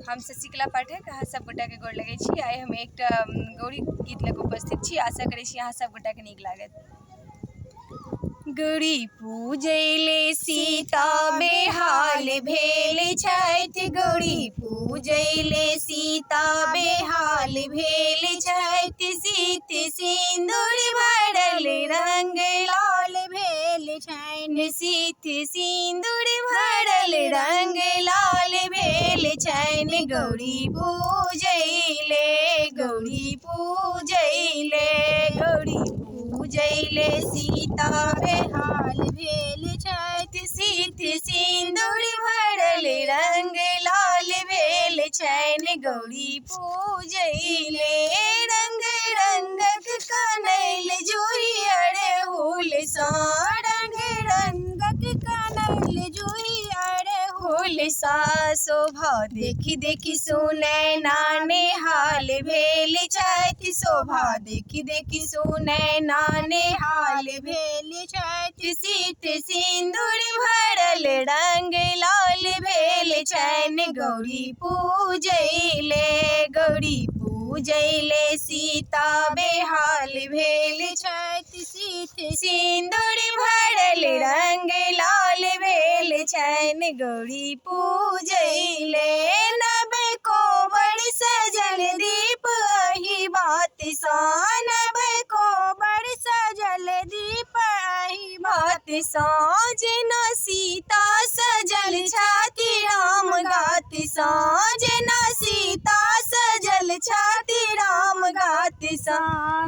हम शशिकला पाठक अहाँ सब गोटा के गोर लगै छी। आइ हम एकटा गौरी गीत लग उपस्थित छी। आशा करै छी अहाँ सब गोटा के नीक लागत। गौरी पूजैले सीता बेहाल भेल छथि, गौरी पूजैले सीता बेहाल भेल छथि। सीत सिंदूर भरल रंग लाल भेल छनि, सीत सिंदूर भरल रंग लाल भेल छनि। गौरी पूजैले, गौरी पूजैले, गौरी पूजैले सीता बेहाल भेल छथि। सीत सिंदूर भरल रंग लाल भेल छनि। गौरी पूजैले रंग रंगक कनैल जूही अड़हुल सँ, रंग रंगक कनैल जूही अड़हुल सा। शोभा देखि देखि सुनैना नेहाल भेल छथि, शोभा देखि देखि सुनैना नेहाल भेल छथि। सीत सिंदूर भरल रंग लाल भेल छनि। गौरी पूजैले, गौरी पूजैले सीता बेहाल भेल छथि। सीत सिंदूर भरल रंग लाल भेल छनि। गौरी पूजैले नव कोबर सजल दीप अहि बात सा, नव कोबर सजल दीप अहि बात सा। जेना सीता सजल छथि राम गात सा, जेना सीता सजल छथि राम गात सा।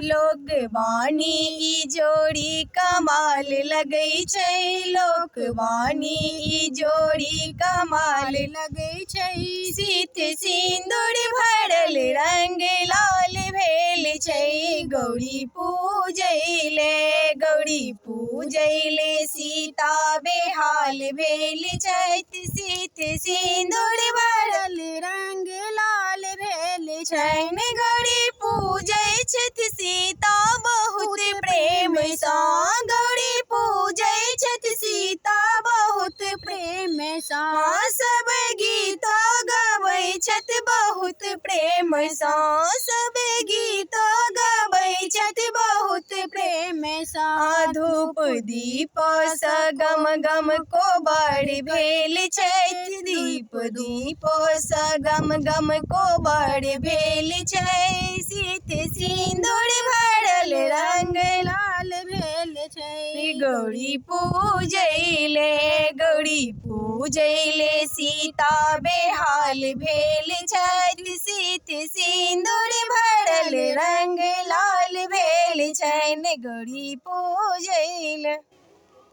लोकवाणी ई जोड़ी कमाल लगै छै, लोकवाणी ई जोड़ी कमाल लगै छै। सीत सिंदूर भरल रंग लाल भेल छै। गौरी पूजैले, गौरी पूजैले सीता बेहाल भेल छथि। सीत सिंदूर भरल रंग लाल भेल छनि। गौरी पूजै छथि सीता बहुत प्रेम सा, गौरी पूजै छथि सीता बहुत प्रेम सा। सब गीत गबै छथि बहुत प्रेम सा, सब गीत गबै छथि बहुत प्रेम सा। धूप दीप सँ गम गम कोबर भेल छथि, दीप दीप सँ गम गम कोबर भेल छै। सीत सिंदूर भरल रंग लाल भेल छै। गौरी पूजैले, गौरी पूजैले सीता बेहाल भेल छथि। सीत सिंदूर भरल रंग लाल भेल छनि। गौरी पूजैले।